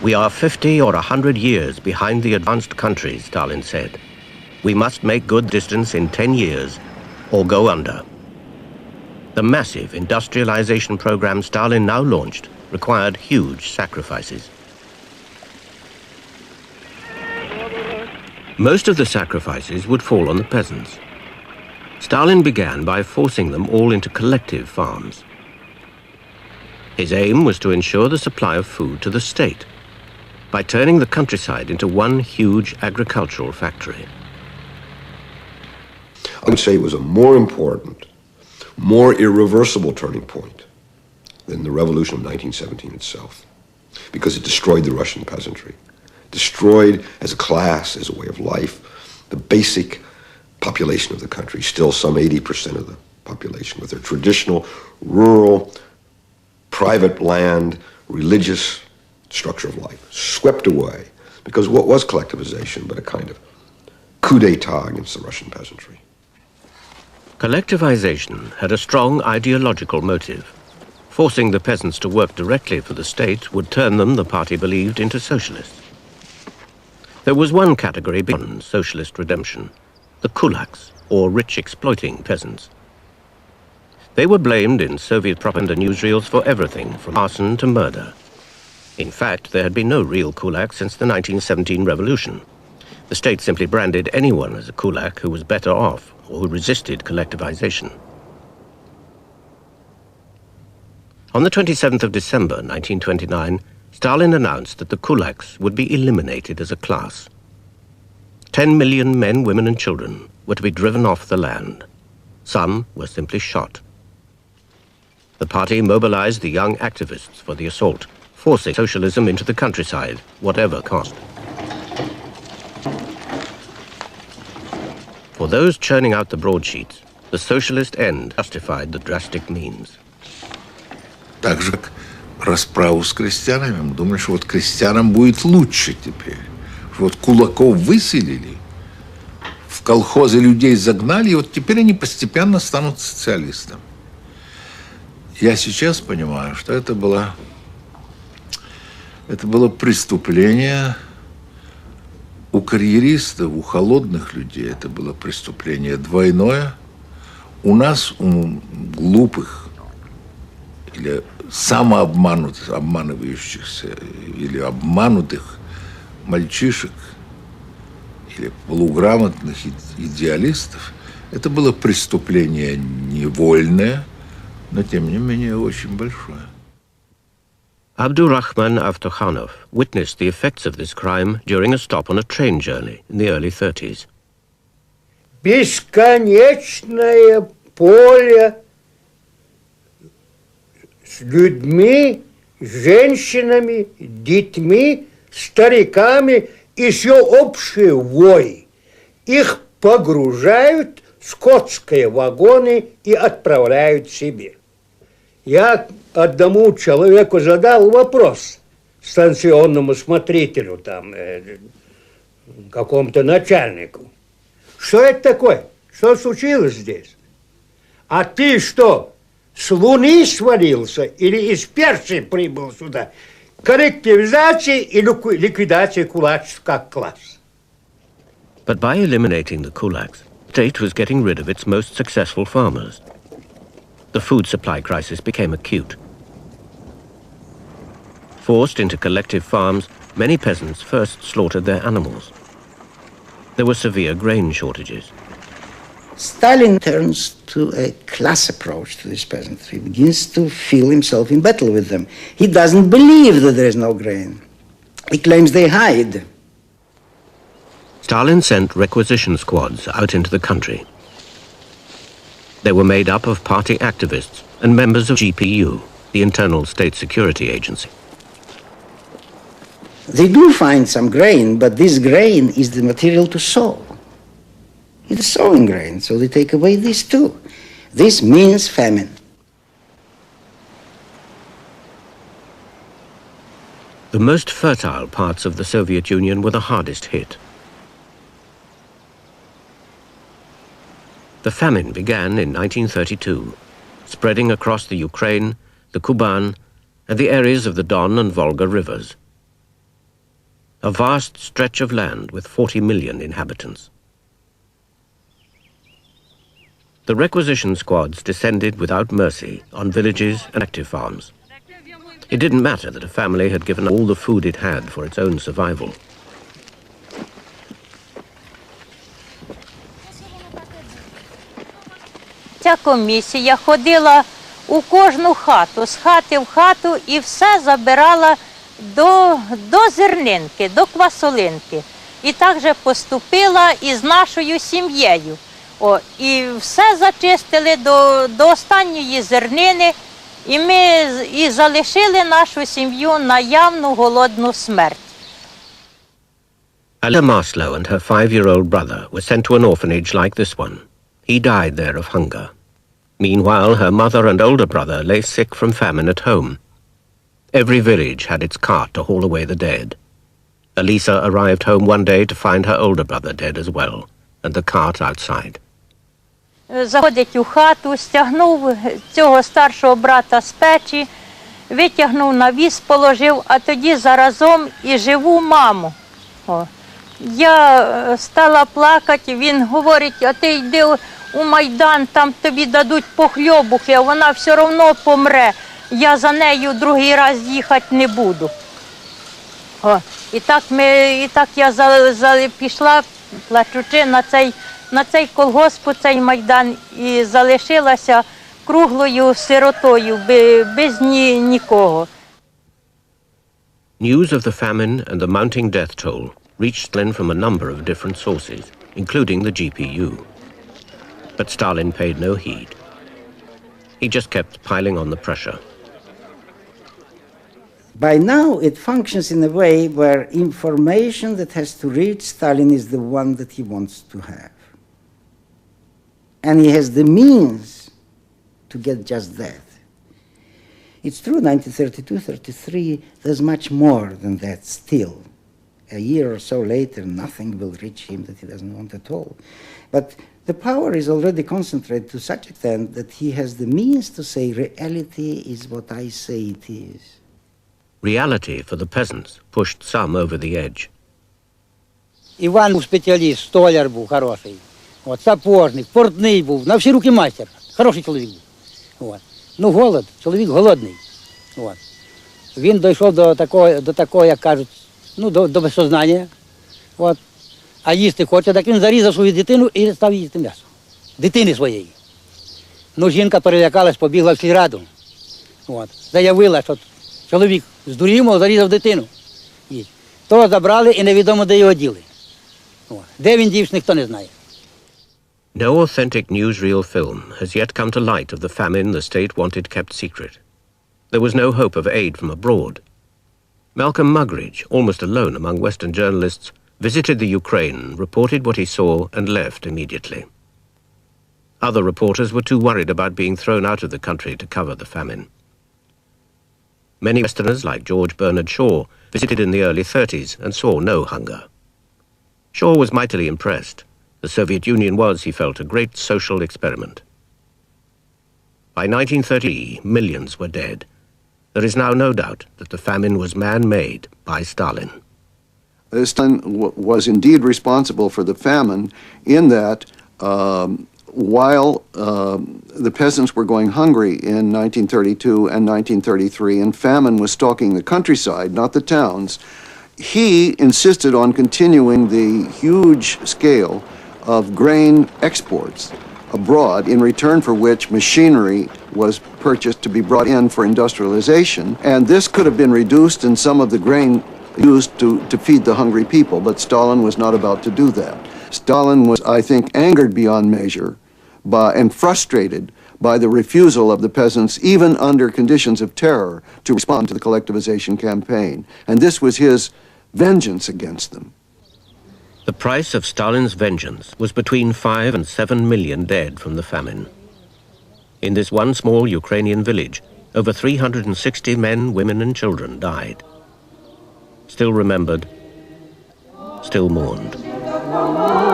We are 50 or 100 years behind the advanced countries, Stalin said. We must make good distance in 10 years or go under. The massive industrialization program Stalin now launched required huge sacrifices. Most of the sacrifices would fall on the peasants. Stalin began by forcing them all into collective farms. His aim was to ensure the supply of food to the state by turning the countryside into one huge agricultural factory. I would say it was a more important, more irreversible turning point than the revolution of 1917 itself, because it destroyed the Russian peasantry, destroyed as a class, as a way of life, the basic population of the country, still some 80% of the population, with their traditional, rural, private land, religious structure of life, swept away, because what was collectivization but a kind of coup d'etat against the Russian peasantry. Collectivization had a strong ideological motive. Forcing the peasants to work directly for the state would turn them, the party believed, into socialists. There was one category beyond socialist redemption, the kulaks, or rich exploiting peasants. They were blamed in Soviet propaganda newsreels for everything from arson to murder. In fact, there had been no real kulak since the 1917 revolution. The state simply branded anyone as a kulak who was better off or who resisted collectivization. On the 27th of December 1929, Stalin announced that the kulaks would be eliminated as a class. 10 million men, women and children were to be driven off the land. Some were simply shot. The party mobilized the young activists for the assault, forcing socialism into the countryside, whatever cost. For those churning out the broadsheets, the socialist end justified the drastic means. Так же, как расправу с крестьянами, мы думали, что вот крестьянам будет лучше теперь. Вот кулаков выселили, в колхозы людей загнали, и вот теперь они постепенно станут социалистами. Я сейчас понимаю, что это было преступление у карьеристов, у холодных людей. Это было преступление двойное. У нас, у глупых или самообманутых, обманывающихся или обманутых мальчишек или полуграмотных идеалистов, это было преступление невольное, но тем не менее очень большое. Abdurrahman Avtokhanov witnessed the effects of this crime during a stop on a train journey in the early 30s. Бесконечное поле с людьми, женщинами, детьми, стариками и все общий вой. Их погружают в скотские вагоны и отправляют себе. Я одному человеку задал вопрос, станционному смотрителю, там, какому-то начальнику. Что это такое? Что случилось здесь? А ты что, с Луны свалился или из Персии прибыл сюда? Коллективизация и ликвидация кулачества как класс. But by eliminating the kulaks, the state was getting rid of its most successful farmers. The food supply crisis became acute. Forced into collective farms, many peasants first slaughtered their animals. There were severe grain shortages. Stalin turns to a class approach to this peasantry. He begins to feel himself in battle with them. He doesn't believe that there is no grain. He claims they hide. Stalin sent requisition squads out into the country. They were made up of party activists and members of GPU, the Internal State Security Agency. They do find some grain, but this grain is the material to sow. It is sowing grain, so they take away this too. This means famine. The most fertile parts of the Soviet Union were the hardest hit. The famine began in 1932, spreading across the Ukraine, the Kuban, and the areas of the Don and Volga rivers. a vast stretch of land with 40 million inhabitants. The requisition squads descended without mercy on villages and active farms. It didn't matter that a family had given all the food it had for its own survival. Ця комісія ходила у кожну хату, з хати в хату і все забирала до зернинки, до квасолинки. І так же поступила і з нашою сім'єю. І все зачистили до останньої зернини, і ми залишили нашу сім'ю на явну голодну смерть. Alida Maslow and her 5-year-old brother were sent to an orphanage like this one. He died there of hunger. Meanwhile, her mother and older brother lay sick from famine at home. Every village had its cart to haul away the dead. Elisa arrived home one day to find her older brother dead as well, and the cart outside. Заходить у хату, стягнув цього старшого брата з печі, витягнув на віз, положив, а тоді заразом і живу маму. Я стала плакати, він говорить, а ти йди у Майдан, там тобі дадуть похльобухи, а вона все одно помре. Я за нею другий раз їхати не буду. І так я пішла, плачучи на цей колгосп, цей Майдан, і залишилася круглою сиротою, без нікого. News of the famine and the mounting death toll reached Stalin from a number of different sources, including the GPU. But Stalin paid no heed. He just kept piling on the pressure. By now, it functions in a way where information that has to reach Stalin is the one that he wants to have. And he has the means to get just that. It's true, 1932-33, there's much more than that still. A year or so later, nothing will reach him that he doesn't want at all. But the power is already concentrated to such extent that he has the means to say reality is what I say it is. Reality for the peasants pushed some over the edge. Іван був спеціаліст, столяр був хороший, сапожник, портний був, на всі руки майстер, хороший чоловік був. Ну, голод, чоловік голодний. Він дійшов до такого, як кажуть, ну, до безсознання. А їсти хоче, так він зарізав свою дитину і став їсти м'ясо. Дитини своєї. Ну, жінка перелякалась, побігла в сільраду. Заявила, що чоловік здурів, зарізав дитину. Того забрали і невідомо, де його діли. Де він дівся, ніхто не знає. No authentic newsreel film has yet come to light of the famine the state wanted kept secret. There was no hope of aid from abroad. Malcolm Muggeridge, almost alone among Western journalists, visited the Ukraine, reported what he saw, and left immediately. Other reporters were too worried about being thrown out of the country to cover the famine. Many Westerners, like George Bernard Shaw, visited in the early 30s and saw no hunger. Shaw was mightily impressed. The Soviet Union was, he felt, a great social experiment. By 1930, millions were dead. There is now no doubt that the famine was man-made by Stalin. Stalin was indeed responsible for the famine in that while the peasants were going hungry in 1932 and 1933 and famine was stalking the countryside, not the towns, he insisted on continuing the huge scale of grain exports abroad, in return for which machinery was purchased to be brought in for industrialization. And this could have been reduced and some of the grain used to feed the hungry people, but Stalin was not about to do that. Stalin was, I think, angered beyond measure and frustrated by the refusal of the peasants, even under conditions of terror, to respond to the collectivization campaign. And this was his vengeance against them. The price of Stalin's vengeance was between 5 and 7 million dead from the famine. In this one small Ukrainian village, over 360 men, women and children died. Still remembered, still mourned.